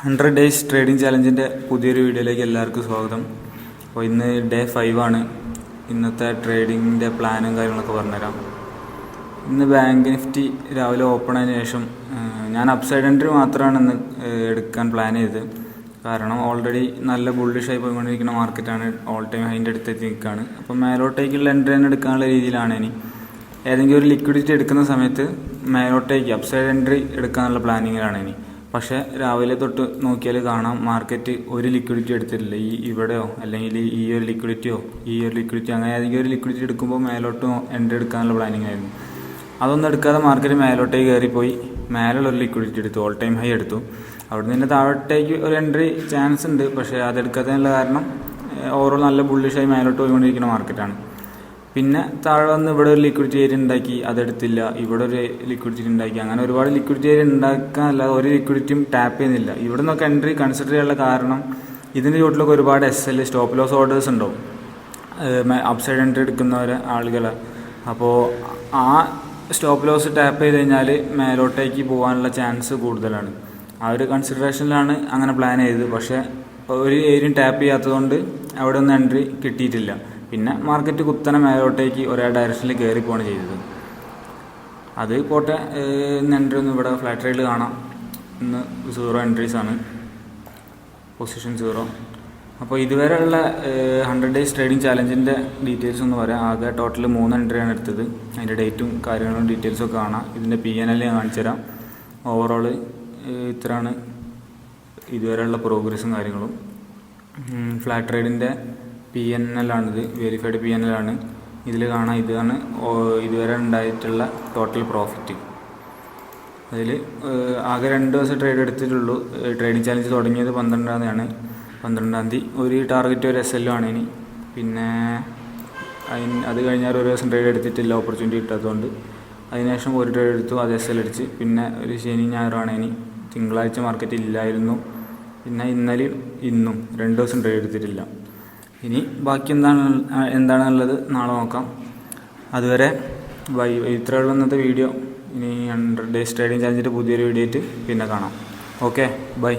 100 days trading ചാലഞ്ചിൻ്റെ പുതിയൊരു വീഡിയോയിലേക്ക് എല്ലാവർക്കും സ്വാഗതം. അപ്പോൾ ഇന്ന് ഡേ 5 ആണ്. ഇന്നത്തെ ട്രേഡിങ്ങിൻ്റെ പ്ലാനും കാര്യങ്ങളൊക്കെ പറഞ്ഞുതരാം. ഇന്ന് ബാങ്ക് നിഫ്റ്റി രാവിലെ ഓപ്പൺ ആയതിനു ശേഷം ഞാൻ അപ്സൈഡ് എൻട്രി മാത്രമാണ് ഇന്ന് എടുക്കാൻ പ്ലാൻ ചെയ്തത്. കാരണം ഓൾറെഡി നല്ല ബുള്ളിഷായി പോയിക്കൊണ്ടിരിക്കുന്ന മാർക്കറ്റാണ്, ഓൾ ടൈം ഹൈൻ്റെ അടുത്തെത്തി നിൽക്കുകയാണ്. അപ്പം മേലോട്ടേക്കുള്ള എൻട്രി തന്നെ എടുക്കാനുള്ള രീതിയിലാണ് ഇനി ഏതെങ്കിലും ഒരു ലിക്വിഡിറ്റി എടുക്കുന്ന സമയത്ത് മേലോട്ടേക്ക് അപ്സൈഡ് എൻട്രി എടുക്കാനുള്ള പ്ലാനിങ്ങിലാണ് ഇനി. പക്ഷേ രാവിലെ തൊട്ട് നോക്കിയാൽ കാണാം മാർക്കറ്റ് ഒരു ലിക്വിഡിറ്റി എടുത്തിട്ടില്ല. ഇവിടെയോ അല്ലെങ്കിൽ ഈ ഒരു ലിക്വിഡിറ്റിയോ അങ്ങനെ ഏതെങ്കിലും ഒരു ലിക്വിഡിറ്റി എടുക്കുമ്പോൾ മേലോട്ട് എൻട്രി എടുക്കാനുള്ള പ്ലാനിങ് ആയിരുന്നു. അതൊന്നും എടുക്കാതെ മാർക്കറ്റ് മേലോട്ടേക്ക് കയറിപ്പോയി മേലുള്ളൊരു ലിക്വിഡിറ്റി എടുത്തു, ഓൾ ടൈം ഹൈ എടുത്തു. അവിടെ നിന്ന് താഴോട്ടേക്ക് ഒരു എൻട്രി ചാൻസ് ഉണ്ട്, പക്ഷേ അതെടുക്കാത്തതിനുള്ള കാരണം ഓവറോൾ നല്ല ബുള്ളിഷായി മേലോട്ട് പോയിക്കൊണ്ടിരിക്കുന്ന മാർക്കറ്റാണ്. പിന്നെ താഴെ വന്ന് ഇവിടെ ഒരു ലിക്വിഡിറ്റി ഏരിയ ഉണ്ടാക്കി, അതെടുത്തില്ല. ഇവിടെ ഒരു ലിക്വിഡിറ്റി ഉണ്ടാക്കി, അങ്ങനെ ഒരുപാട് ലിക്വിഡിറ്റി ഏരിയ ഉണ്ടാക്കാനല്ലാതെ ഒരു ലിക്വിഡിറ്റിയും ടാപ്പ് ചെയ്യുന്നില്ല. ഇവിടെ നിന്നൊക്കെ എൻട്രി കൺസിഡർ ചെയ്യാനുള്ള കാരണം ഇതിൻ്റെ ചുവട്ടിലൊക്കെ ഒരുപാട് SL സ്റ്റോപ്പ് ലോസ് ഓർഡേഴ്സ് ഉണ്ടാവും അപ്സൈഡ് എൻട്രി എടുക്കുന്നവരെ ആളുകളെ. അപ്പോൾ ആ സ്റ്റോപ്പ് ലോസ് ടാപ്പ് ചെയ്ത് കഴിഞ്ഞാൽ മേലോട്ടേക്ക് പോകാനുള്ള ചാൻസ് കൂടുതലാണ്. ആ ഒരു കൺസിഡറേഷനിലാണ് അങ്ങനെ പ്ലാൻ ചെയ്തത്. പക്ഷേ ഒരു ഏരിയയും ടാപ്പ് ചെയ്യാത്തതുകൊണ്ട് അവിടെ ഒന്നും എൻട്രി കിട്ടിയിട്ടില്ല. പിന്നെ മാർക്കറ്റ് കുത്തനെ മേലോട്ടേക്ക് ഒരേ ഡയറക്ഷനിൽ കയറി പോവാണ് ചെയ്തത്. അത് പോട്ടെ, ഇന്ന് എൻട്രി ഒന്നും ഇവിടെ ഫ്ലാറ്റ് റേറ്റിൽ കാണാം. ഇന്ന് 0 എൻട്രീസ് ആണ്, പൊസിഷൻ 0. അപ്പോൾ ഇതുവരെയുള്ള 100 ഡേയ്സ് ട്രേഡിംഗ് ചാലഞ്ചിൻ്റെ ഡീറ്റെയിൽസ് ഒന്ന് പറയാം. ആകെ ടോട്ടൽ 3 എൻട്രിയാണ് എടുത്തത്. അതിൻ്റെ ഡേറ്റും കാര്യങ്ങളും ഡീറ്റെയിൽസൊക്കെ കാണാം. ഇതിൻ്റെ PNL ഞാൻ കാണിച്ചു തരാം. ഓവറോൾ ഇത്രയാണ് ഇതുവരെയുള്ള പ്രോഗ്രസ്സും കാര്യങ്ങളും. ഫ്ലാറ്റ് ട്രേഡിൻ്റെ PNL ആണിത്, വെരിഫൈഡ് PNL ആണ്. ഇതിൽ കാണാം, ഇതാണ് ഇതുവരെ ഉണ്ടായിട്ടുള്ള ടോട്ടൽ പ്രോഫിറ്റ്. അതിൽ ആകെ 2 ദിവസം ട്രേഡ് എടുത്തിട്ടുള്ളൂ. ട്രേഡിംഗ് ചാലഞ്ച് തുടങ്ങിയത് 12-ാം തീയതി. ഒരു ടാർഗറ്റ് ഒരു SL ആണ് ഇനി. പിന്നെ അത് കഴിഞ്ഞാൽ ഒരു ദിവസം ട്രേഡ് എടുത്തിട്ടില്ല, ഓപ്പർച്യൂണിറ്റി കിട്ടാത്തതുകൊണ്ട്. അതിനുശേഷം ഒരു ട്രേഡ് എടുത്തു, അത് SL അടിച്ച്. പിന്നെ ഒരു ശനി ഞായറാണ് ഇനി. തിങ്കളാഴ്ച മാർക്കറ്റ് ഇല്ലായിരുന്നു. പിന്നെ ഇന്നലെയും ഇന്നും 2 ദിവസം ട്രേഡ് എടുത്തിട്ടില്ല. ഇനി ബാക്കി എന്താണെന്നുള്ളത് നാളെ നോക്കാം. അതുവരെ ബൈ. ഇത്രയുള്ള ഇന്നത്തെ വീഡിയോ. ഇനി 100 ഡേയ്സ് ട്രേഡിംഗ് ചാലഞ്ചിൻ്റെ പുതിയൊരു വീഡിയോ ആയിട്ട് പിന്നെ കാണാം. Okay, by.